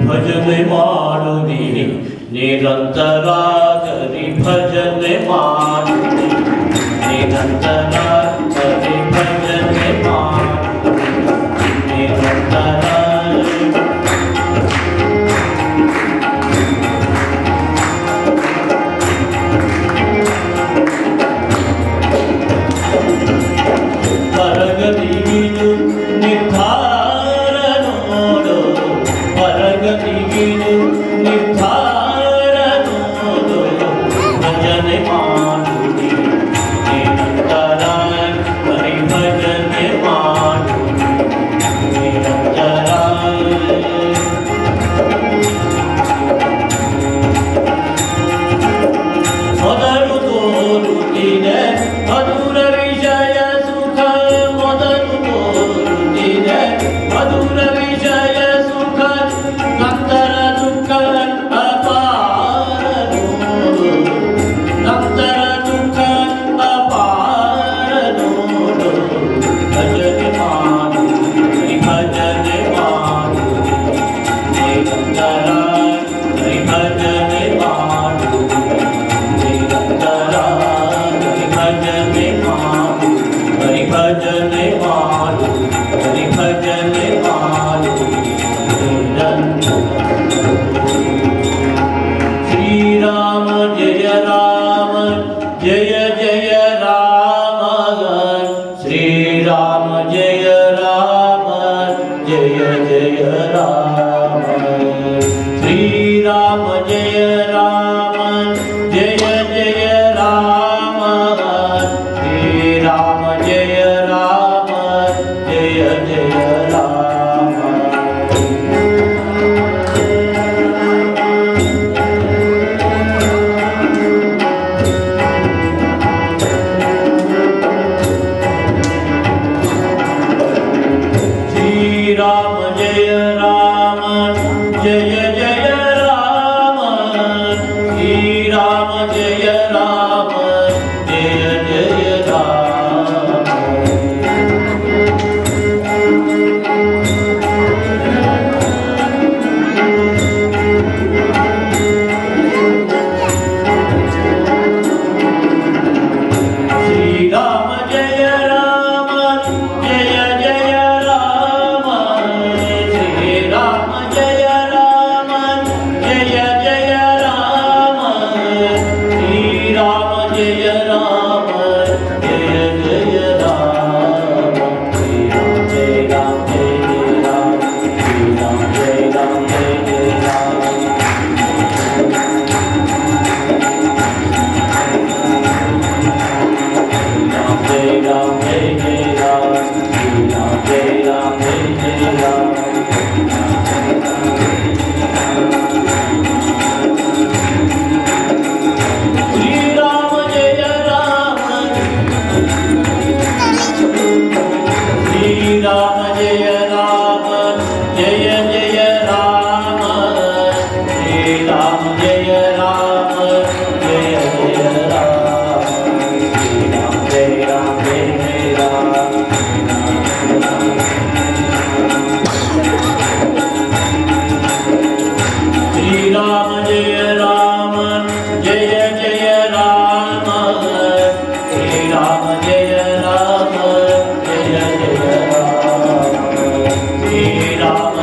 ಭಜನೆ ಮಾಡುನಿ ನಿರಂತರ ಹರಿ ಭಜನೆ ಮಾಡುನಿ ನಿರಂತರ ಹರಿ ಭಜನೆ ಮಾಡುನಿ ನಿರಂತರ ಪರಗತಿಗಿದು ನಿರ್ಧಾರ ನೋಡು ಪರಗತಿಗಿದು ನಿರ್ಧಾರ ನೋಡು ಭಜನೆ ಮಾಡುನಿ ನಿರಂತರ ಹರಿ ಭಜನೆ ಮಾಡುನಿ ನಿರಂತರ ಮೊದಲು ತೋರುತ್ತಿದೆ ಮಧುರ ವಿಷಯ ಸುಖ ಮೊದಲು ತೋರುತ್ತಿದೆ ಮಧುರ ವಿಷಯ ಸುಖ ನಂತರ ದುಃಖ ಅಪಾರ ನೋಡು ನಂತರ ದುಃಖ ಅಪಾರ ನೋಡು ಭಜನೆ ಮಾಡು ಭಜನೆ ಮಾಡು ನಿರಂತರ ಭಜನೆ ಮಾಡು ನಿರಂತರ ಭಜನೆ ಮಾಡು ಹರಿ ಭಜನೆ ಮಾಡು ಹರಿ ಭಜನೆ ಮಾಡು ಶ್ರೀರಾಮ ಜಯ ರಾಮ ಜಯ ಜಯ ರಾಮ ಶ್ರೀರಾಮ ಜಯ ರಾಮ ಜಯ ಜಯ ರಾಮ ಶ್ರೀರಾಮ ಜಯ ರಾಮ ಜಯ ಜಯ ರಾಮ ಶ್ರೀರಾಮ ಜಯ ರಾಮ ಜಯ ಜಯ ರಾಮ ಶ್ರೀರಾಮ ಜಯ ರಾಮ ಜಯ ಜಯ ರಾಮ ಶ್ರೀರಾಮ ಜಯ ರಾಮ ಜಯ ಜಯ ರಾಮ ಶ್ರೀರಾಮ ಜಯ ರಾಮ ಜಯ ಜಯ ರಾಮ ಶ್ರೀರಾಮ ಜಯ ರಾಮ ಜಯ ಜಯ ರಾಮ ಶ್ರೀರಾಮ ಜಯ ರಾಮ ಜಯ ಜಯ ರಾಮ ಶ್ರೀರಾಮ ಜಯ ರಾಮ ಜಯ ಜಯ ರಾಮ ಶ್ರೀರಾಮ ಜಯ ರಾಮ ಜಯ ಜಯ Rama Jai Ram, Jai Jai Ram, Jai Ram, Jai Jai Ram. Shri Ram Jaya Ram, Shri Ram Jaya Ram, Jaya Jaya Ram, Shri Ram Jaya Ram, Jaya Jaya Ram. Jai Ram, Jai Jai Ram. Shri Ram Jaya Ram, Jaya Jaya Ram. Shri Ram Jaya Ram, Jaya Jaya Ram. Shri Ram